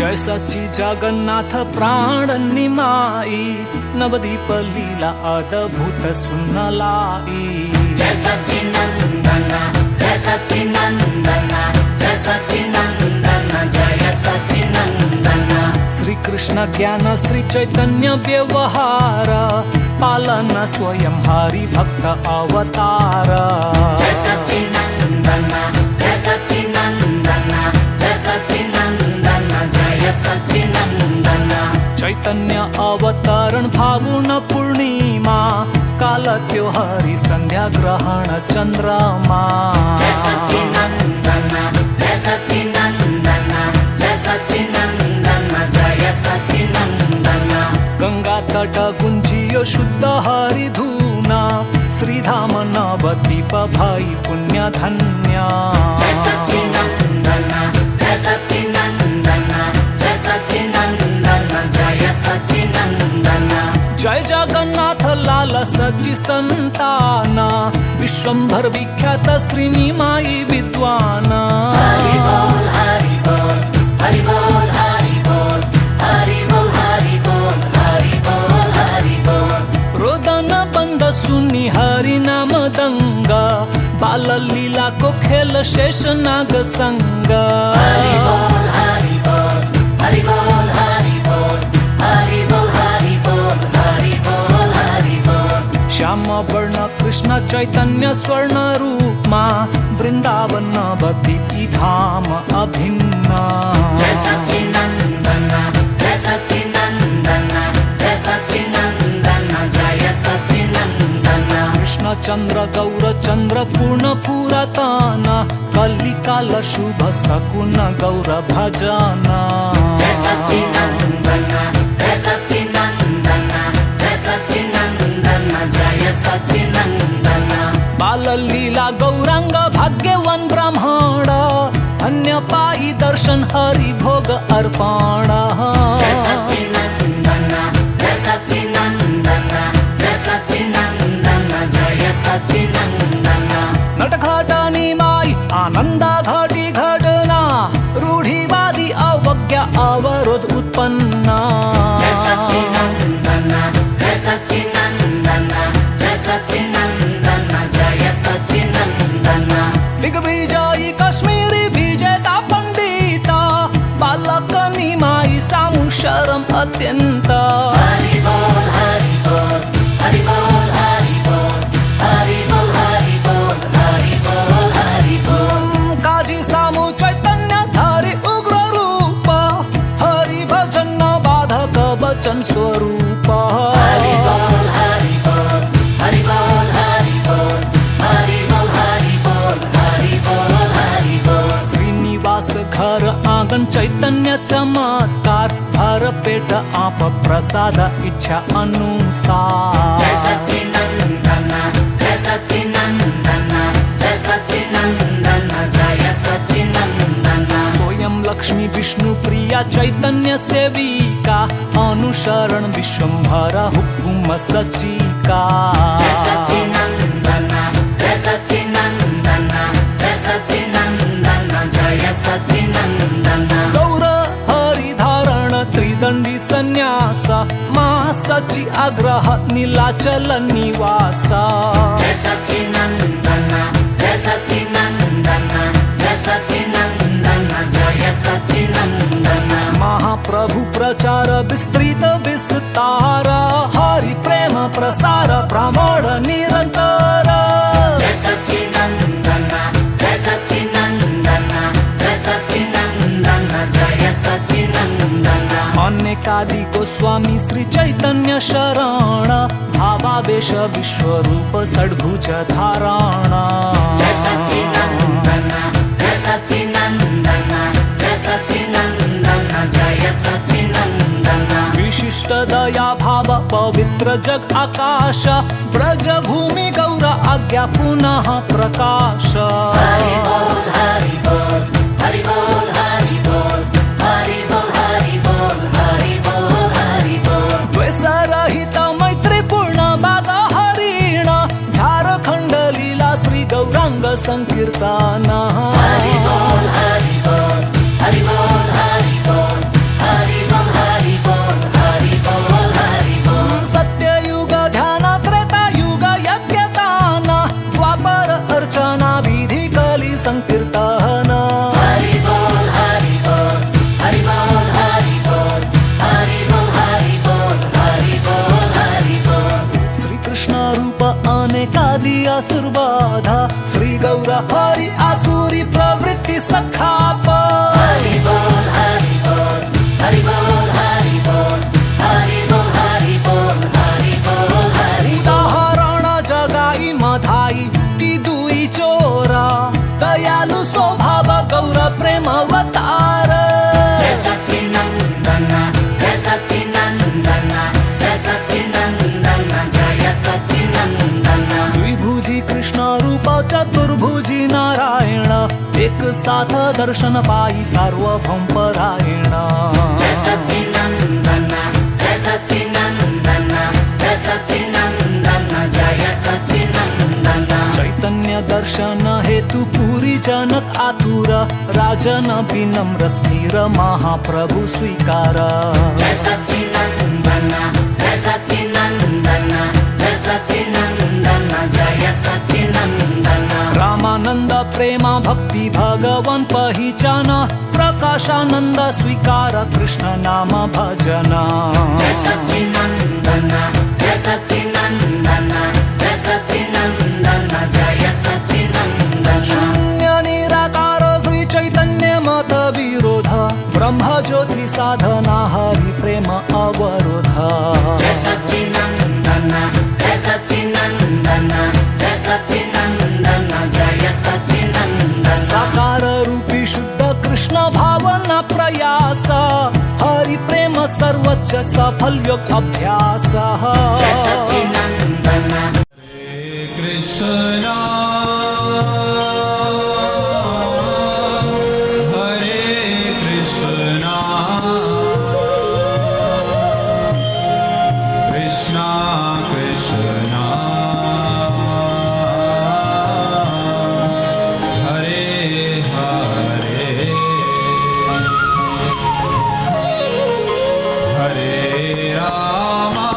जय सच्ची जगन्नाथ प्राण निमाई, नवदीप लीला अद्भुत सुनलाई। जय सच्चिनंदन जय सच्चिनंदन जय सच्चिनंदन जय सच्चिनंदन। श्री कृष्ण ज्ञान श्री चैतन्य व्यवहार, पालन स्वयं हरि भक्त अवतार। जय सच्चिनंदन जय सच्चिनंदन जय सच्चिनंदन जय सच्चिनंदन। चैतन्य अवतरण फागुन पूर्णिमा, काल त्योहारी संध्या ग्रहण चंद्रमा। जय सच्चिनंदन जय सच्चिनंदन जय सच्चिनंदन जय सच्चिनंदन। गंगा तट गुंजियो शुद्ध हरि धूना, श्रीधाम नवदीप भाई पुण्य धन्य। जय सच्चिनंदन जय सच्चिनंदन जय सच्चिनंदन जय सच्चिनंदन। जय जगन्नाथ लाल सची संतान, विश्वंभर विख्यात श्रीनिमाई विद्वान। हरि बोल हरि बोल हरि बोल हरि बोल हरि बोल हरि बोल हरि बोल हरि बोल। रोदन बंद सुनी हरि नाम दंग, बाल लीला को खेल शेष नाग संग। हरि बोल हरि बोल हरि बोल हरि बोल हरि बोल हरि बोल हरि बोल हरि बोल। श्याम वर्ण कृष्ण चैतन्य स्वर्ण रूपमा, वृंदावन नवदीपी धाम अभिन्न। जय सच्चिनंदन जय सच्चिनंदन जय सच्चिनंदन जय सच्चिनंदन। कृष्ण चंद्र गौर चंद्र पूर्ण पुरातन, कलिकाल शुभ सकुन गौर भजन। जय सच्चिनंदन जय सच्चिनंदन जय सच्चिनंदन जय सच्चिनंदन। बाल लीला गौरांग भाग्यवान ब्राह्मण, अन्य पाई दर्शन हरि भोग अर्पण। जय सच्चिनंदन जय सच्चिनंदन जय सच्चिनंदन जय सच्चिनंदन। नटघाट निमाई आनंदा घाटी घटना, रूढीवादी अवज्ञा अवरोध उत्पन्न। जय सच्चिनंदन जय सच्चिनंदन जय सच्चिनंदन जय सच्चिनंदन। दिग्विजयी काश्मीरी विजेता पंडिता, बालक निमाई सामु शरम अत्यंत। हरि बोल हरि बोल हरि बोल हरि बोल हरि बोल हरि बोल हरि बोल हरि बोल। काजी सामु चैतन्य धारी उग्र रूप, हरि भजन बाधक वचन स्वरूप। हरि बोल हरि बोल हरि बोल हरि बोल हरि बोल हरि बोल हरि बोल हरि बोल। श्रीनिवास घर आंगन चैतन्य चमत्कार, भर पेट आप प्रसाद इच्छा अनुसार। जय सच्चिनंदन जय सच्चिनंदन जय सच्चिनंदन जय सच्चिनंदन। स्वयं लक्ष्मी विष्णु प्रिया चैतन्य सेविका, अनुसरण विश्वंभर हुकुम सचिका। जय सच्चिनंदन जय सच्चिनंदन जय सच्चिनंदन जय सच्चिनंदन। गौर हरि धारण त्रिदंडी संन्यास, मा सची आग्रह नीलाचल निवास। जय सच्चिनंदन जय सच्चिनंदन जय सच्चिनंदन जय सच्चिनंदन। महाप्रभु प्रचार विस्तृत विस्तार, हरि प्रेम प्रसार ब्राह्मण निरंतर। जय सच्चिनंदन जय सच्चिनंदन जय सच्चिनंदन जय सच्चिनंदन। अनेकादि गोस्वामी श्री चैतन्य शरण, भावावेश विश्वरूप षड्भुज धारण। जय सच्चिनंदन जय सच्चिनंदन जय सच्चिनंदन जय सच्चिनंदन। विशिष्ट दया भाव पवित्र जग आकाश, ब्रज भूमि गौर आज्ञा पुनः प्रकाश। हरि बोल हरि बोल हरि बोल हरि बोल हरि बोल हरि बोल हरि बोल हरि बोल। द्वेष रहित मैत्री पूर्ण बाग हरिण, झारखंड लीला श्री गौरांग संकीर्तन। हरि बोल हरि बोल हरि बोल हरि बोल संकीर्तन हरि बोल हरि बोल हरि बोल हरि बोल हरि बोल हरि बोल हरि बोल हरि बोल श्री कृष्ण रूप अनेकादि असुरबाधा श्री गौर हरि आसुरी प्रवृत्ति सखाप हरि बोल हरि बोल हरि बोल हरि बोल हरि बोल हरि बोल हरि बोल हरि उदाहरण जगाई मधाई ती दुई चोरा दयालु स्वभाव गौर प्रेम अवतार जय सच्चिनंदन जय सच्चिनंदन जय सच्चिनंदन जय सच्चिनंदन द्विभुजी कृष्ण रूप चतुर्भुजी नारायण एक साथ दर्शन पाई सार्वभौम परायण जय सच्चिनंदन जय सच्चिनंदन जय सच्चिनंदन जय सच्चिनंदन चैतन्य दर्शन हेतु पुरी जनक आतुर राजन विनम्र स्थिर महाप्रभु स्वीकार जय सच्चिनंदन जय सच्चिनंदन जय सच्चिनंदन जय सच्चिनंदन रामानंद प्रेमा भक्ति भगवन पहिचान प्रकाशानंद स्वीकार कृष्ण नाम भजन जय सच्चिनंदन जय सच्चिनंदन जय सच्चिनंदन जय सच्चिनंदन शून्य निराकार श्री चैतन्य मत विरोध ब्रह्म ज्योति साधना हरि प्रेम अवरोध जय सच्चिनंदन जय सच्चिनंदन जय सच्चिनंदन जय सच्चिनंदन साकार रूपी शुद्ध कृष्ण भावना प्रयास हरि प्रेम सर्वोच्च सफल योग अभ्यास जय सच्चिनंदन कृष्णा हरे Krishna Krishna Krishna Hare Hare Hare Rama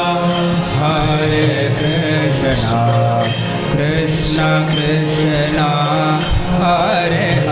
Hare Krishna, Krishna Krishna, Hare